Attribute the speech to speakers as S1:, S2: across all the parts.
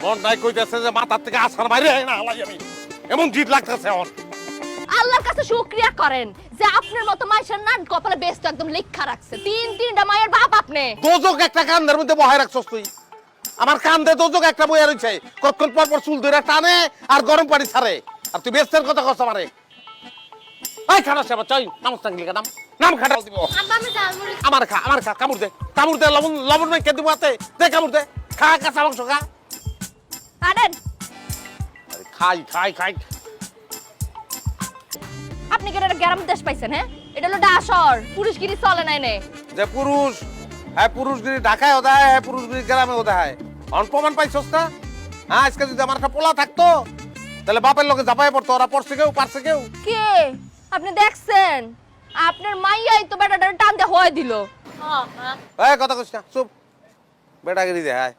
S1: মন নাই কইতেছে যে মাথার থেকে আসার বাইরে না হালাই আমি এমন জিদ লাগতেছে আমার।
S2: আল্লাহর কাছে শুকরিয়া করেন যে আপনার মতো মাইশের নান কপালে বেস্ট একদম লেখা রাখছে। তিনটা মায়ের বাপ আপনি।
S1: দোজক একটা কান্দের মধ্যে বহায় রাখছস তুই। আমার কান্দে দোজক একটা বইয়া রইছে, কতক্ষণ পর পর চুল ধরে টানে আর গরম পানি ছাড়ে। আর তুই বেস্টের কথা কস আমারে। এই খানা সেবা চাই নামস টাঙ্গলি নাম নাম খাটাল দিব।
S2: আব্বা আমি ঝালমুড়ি
S1: আমার খা কামড় দে লবণ লবণ নাই কে দিব আতে দে কামড় দে খা কাঁচা মাংস খা।
S2: আনেন।
S1: আরে খাই
S2: আপনি কি এটা গ্রাম দেশ পাইছেন? হ্যাঁ, এটা হলো ডাসর, পুরুষগিরি চলে নাই নে।
S1: যে পুরুষ হ্যাঁ পুরুষগিরি ঢাকায় ওদা হ্যাঁ পুরুষগিরি গ্রামে ওদা হয়। প্রমাণ পাইছস না? হ্যাঁ আজকে যদি আমার একটা পোলা থাকতো তাহলে বাপের লোকে ঝাপাই পড়তো, ওরা পড়ছে কেউ পারছে কেউ।
S2: কে আপনি দেখছেন? আপনার মাইয়াই তো বেটাটার টান দিয়ে হয়ে দিল।
S1: এই কথা কইছ না, চুপ। বেটাগিরি দে হায়।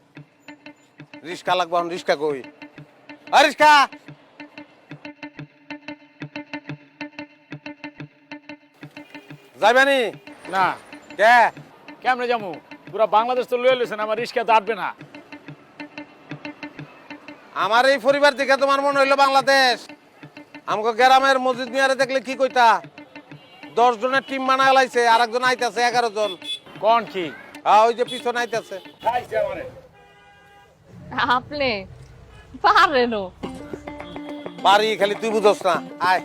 S1: রিস্কা লাগবে, রিস্কা কই? আরে রিস্কা যাইবানি
S3: না
S1: কে?
S3: কেমনে যাবো? পুরা বাংলাদেশ তো লয়ে লইছেন, আমার রিস্কা দাঁড়বে না।
S1: আমার এই পরিবার দেখে তোমার মনে হইলো বাংলাদেশ। আমাকে গ্রামের মসজিদ মিয়ারে দেখলে কি কইতা? 10 জনের টিম বানায় লাইছে, আর একজন আইতাছে 11 জন।
S3: কোন কি?
S1: ওই যে পিছনে আইতাছে।
S3: খাইছে আমারে।
S2: আপনি পারেনও।
S1: বাড়ি খালি তুই বুঝছ না। আয়